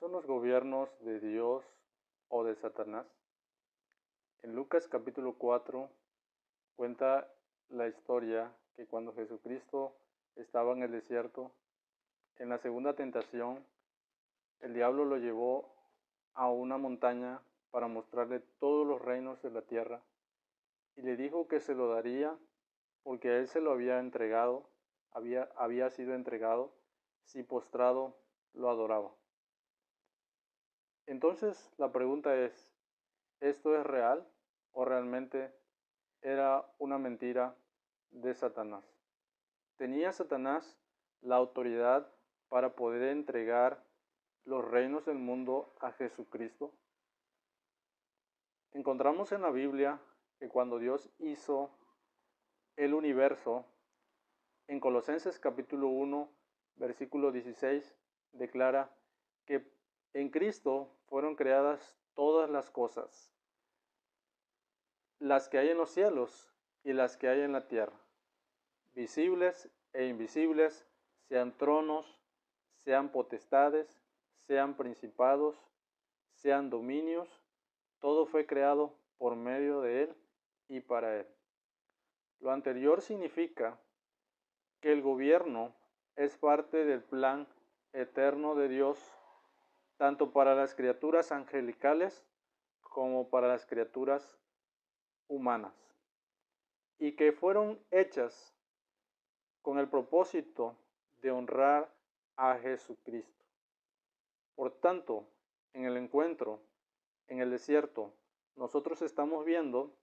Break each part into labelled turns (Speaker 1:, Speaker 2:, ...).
Speaker 1: son los gobiernos de Dios o de Satanás? En Lucas capítulo 4 cuenta la historia que cuando Jesucristo estaba en el desierto, en la segunda tentación, el diablo lo llevó a una montaña para mostrarle todos los reinos de la tierra y le dijo que se lo daría porque a él se lo había entregado, había sido entregado si postrado lo adoraba. Entonces la pregunta es, ¿esto es real o realmente era una mentira de Satanás? ¿Tenía Satanás la autoridad para poder entregar los reinos del mundo a Jesucristo? Encontramos en la Biblia que cuando Dios hizo el universo, en Colosenses capítulo 1, versículo 16, declara que en Cristo fueron creadas todas las cosas, las que hay en los cielos y las que hay en la tierra, visibles e invisibles, sean tronos, sean potestades, sean principados, sean dominios, todo fue creado por medio de Él y para Él. Lo anterior significa que el gobierno es parte del plan eterno de Dios, tanto para las criaturas angelicales como para las criaturas humanas, y que fueron hechas con el propósito de honrar a Jesucristo. Por tanto, en el encuentro, en el desierto, nosotros estamos viendo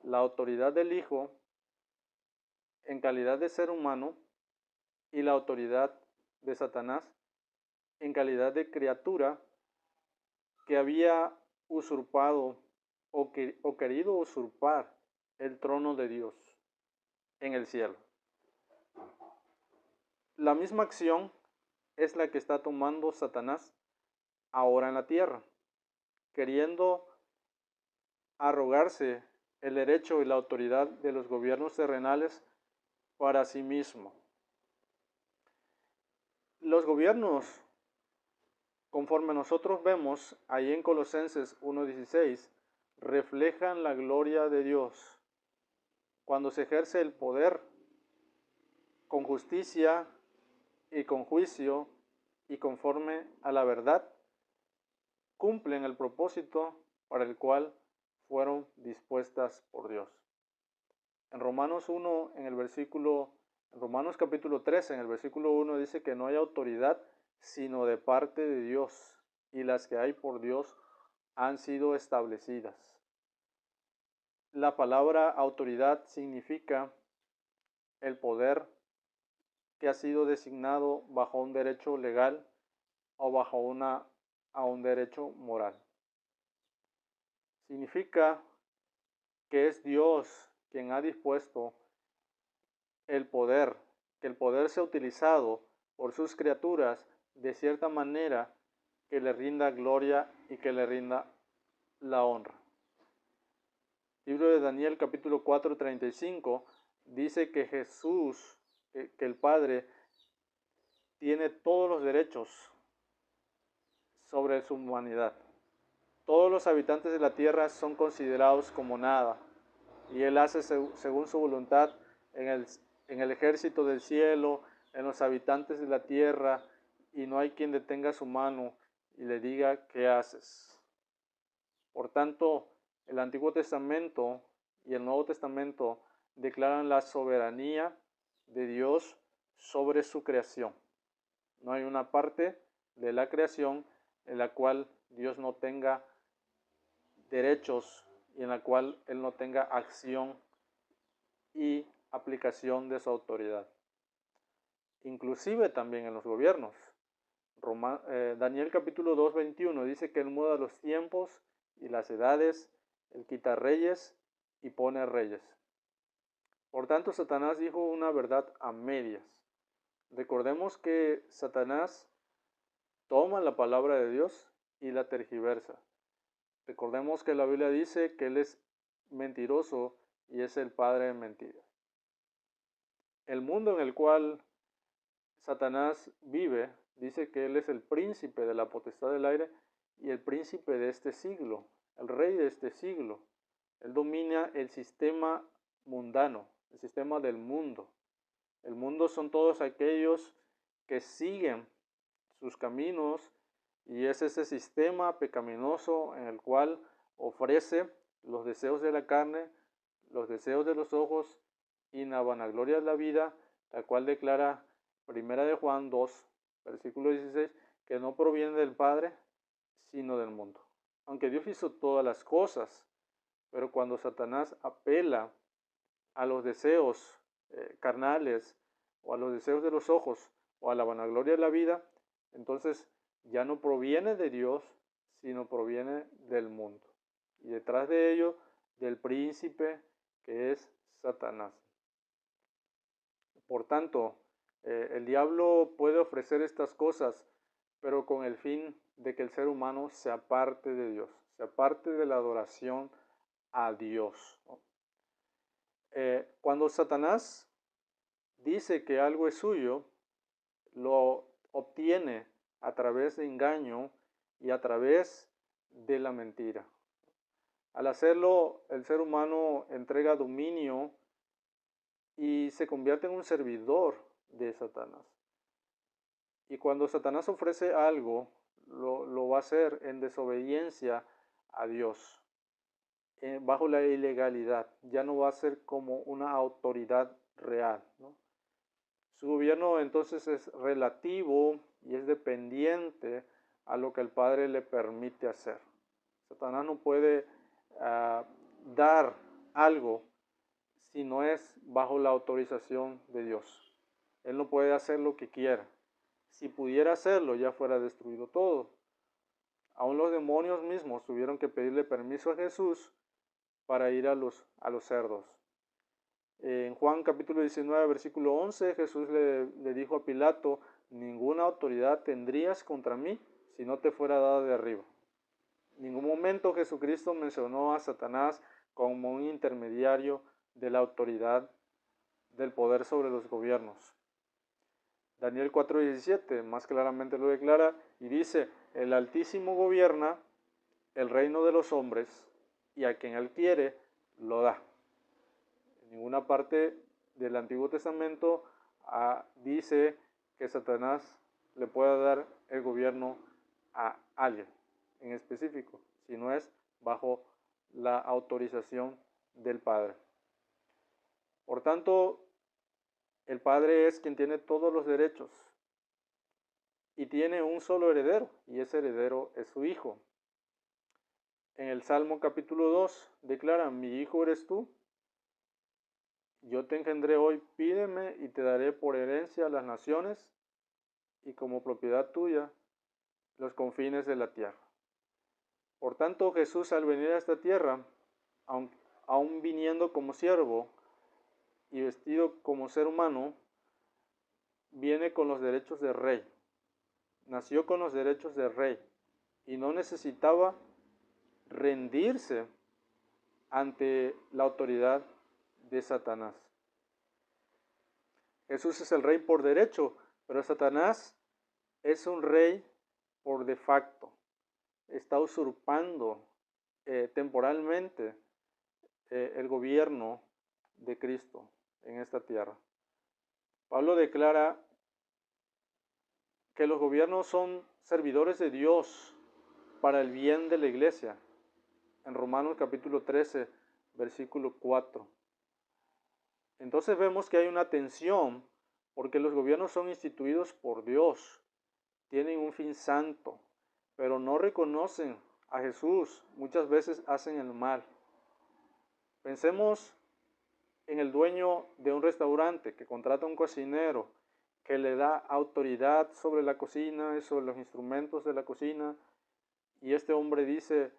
Speaker 1: la autoridad del Hijo en calidad de ser humano y la autoridad de Satanás en calidad de criatura que había usurpado o querido usurpar el trono de Dios en el cielo. La misma acción es la que está tomando Satanás ahora en la tierra, queriendo arrogarse el derecho y la autoridad de los gobiernos terrenales para sí mismo. Los gobiernos, conforme nosotros vemos ahí en Colosenses 1:16, reflejan la gloria de Dios cuando se ejerce el poder con justicia y con juicio y conforme a la verdad, cumplen el propósito para el cual fueron dispuestas por Dios. En Romanos capítulo 13, en el versículo 1 dice que no hay autoridad sino de parte de Dios, y las que hay por Dios han sido establecidas. La palabra autoridad significa el poder que ha sido designado bajo un derecho legal o bajo un derecho moral. Significa que es Dios quien ha dispuesto el poder, que el poder sea utilizado por sus criaturas de cierta manera que le rinda gloria y que le rinda la honra. Libro de Daniel capítulo 4, 35 dice que Jesús, que el Padre tiene todos los derechos sobre su humanidad. Todos los habitantes de la tierra son considerados como nada, y Él hace según su voluntad en el ejército del cielo, en los habitantes de la tierra, y no hay quien detenga su mano y le diga qué haces. Por tanto, el Antiguo Testamento y el Nuevo Testamento declaran la soberanía de Dios sobre su creación. No hay una parte de la creación en la cual Dios no tenga derechos y en la cual Él no tenga acción y aplicación de su autoridad. Inclusive también en los gobiernos. Daniel capítulo 2, 21 dice que Él muda los tiempos y las edades, Él quita reyes y pone reyes. Por tanto, Satanás dijo una verdad a medias. Recordemos que Satanás toma la palabra de Dios y la tergiversa. Recordemos que la Biblia dice que Él es mentiroso y es el padre de mentiras. El mundo en el cual Satanás vive dice que Él es el príncipe de la potestad del aire y el príncipe de este siglo, el rey de este siglo. Él domina el sistema mundano, el sistema del mundo. El mundo son todos aquellos que siguen sus caminos y es ese sistema pecaminoso en el cual ofrece los deseos de la carne, los deseos de los ojos y la vanagloria de la vida, la cual declara 1 de Juan 2, versículo 16, que no proviene del Padre, sino del mundo. Aunque Dios hizo todas las cosas, pero cuando Satanás apela a los deseos carnales o a los deseos de los ojos o a la vanagloria de la vida, entonces ya no proviene de Dios, sino proviene del mundo. Y detrás de ello, del príncipe que es Satanás. Por tanto, el diablo puede ofrecer estas cosas, pero con el fin de que el ser humano se aparte de Dios, se aparte de la adoración a Dios. Cuando Satanás dice que algo es suyo, lo obtiene a través de engaño y a través de la mentira. Al hacerlo, el ser humano entrega dominio y se convierte en un servidor de Satanás. Y cuando Satanás ofrece algo, lo va a hacer en desobediencia a Dios, bajo la ilegalidad. Ya no va a ser como una autoridad real, ¿no? Su gobierno entonces es relativo y es dependiente a lo que el Padre le permite hacer. Satanás no puede dar algo si no es bajo la autorización de Dios. Él no puede hacer lo que quiera. Si pudiera hacerlo, ya fuera destruido todo. Aún los demonios mismos tuvieron que pedirle permiso a Jesús para ir a los cerdos. En Juan capítulo 19, versículo 11, Jesús le dijo a Pilato, ninguna autoridad tendrías contra mí si no te fuera dada de arriba. En ningún momento Jesucristo mencionó a Satanás como un intermediario de la autoridad del poder sobre los gobiernos. Daniel 4:17 más claramente lo declara y dice, el Altísimo gobierna el reino de los hombres y a quien él quiere lo da. En ninguna parte del Antiguo Testamento dice que Satanás le pueda dar el gobierno a alguien en específico, si no es bajo la autorización del Padre. Por tanto, el Padre es quien tiene todos los derechos y tiene un solo heredero, y ese heredero es su Hijo. En el Salmo capítulo 2 declara, mi Hijo eres tú, yo te engendré hoy, pídeme y te daré por herencia las naciones y como propiedad tuya los confines de la tierra. Por tanto, Jesús al venir a esta tierra, aun viniendo como siervo y vestido como ser humano, viene con los derechos de rey. Nació con los derechos de rey y no necesitaba rendirse ante la autoridad de Satanás. Jesús es el rey por derecho, pero Satanás es un rey por de facto. Está usurpando temporalmente el gobierno de Cristo en esta tierra. Pablo declara que los gobiernos son servidores de Dios para el bien de la iglesia. En Romanos capítulo 13, versículo 4. Entonces vemos que hay una tensión porque los gobiernos son instituidos por Dios, tienen un fin santo, pero no reconocen a Jesús, muchas veces hacen el mal. Pensemos en el dueño de un restaurante que contrata a un cocinero que le da autoridad sobre la cocina y sobre los instrumentos de la cocina, y este hombre dice,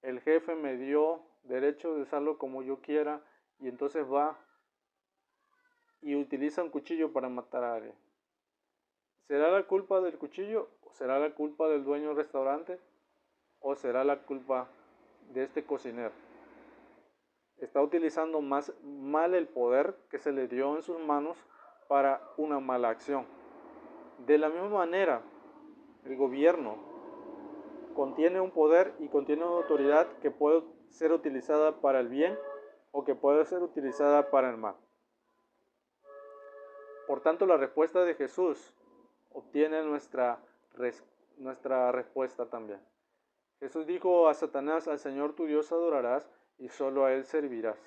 Speaker 1: el jefe me dio derecho de usarlo como yo quiera, y entonces va y utiliza un cuchillo para matar a alguien. ¿Será la culpa del cuchillo? ¿O será la culpa del dueño del restaurante? ¿O será la culpa de este cocinero? Está utilizando mal el poder que se le dio en sus manos para una mala acción. De la misma manera, el gobierno contiene un poder y contiene una autoridad que puede ser utilizada para el bien o que puede ser utilizada para el mal. Por tanto, la respuesta de Jesús obtiene nuestra respuesta también. Jesús dijo a Satanás: al Señor tu Dios adorarás y solo a Él servirás.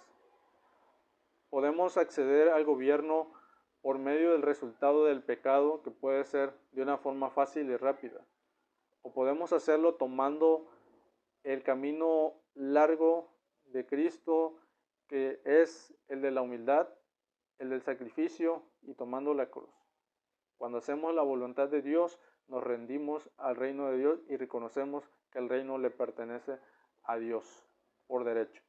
Speaker 1: Podemos acceder al gobierno por medio del resultado del pecado, que puede ser de una forma fácil y rápida. O podemos hacerlo tomando el camino largo de Cristo, que es el de la humildad, el del sacrificio y tomando la cruz. Cuando hacemos la voluntad de Dios, nos rendimos al reino de Dios y reconocemos que el reino le pertenece a Dios por derecho.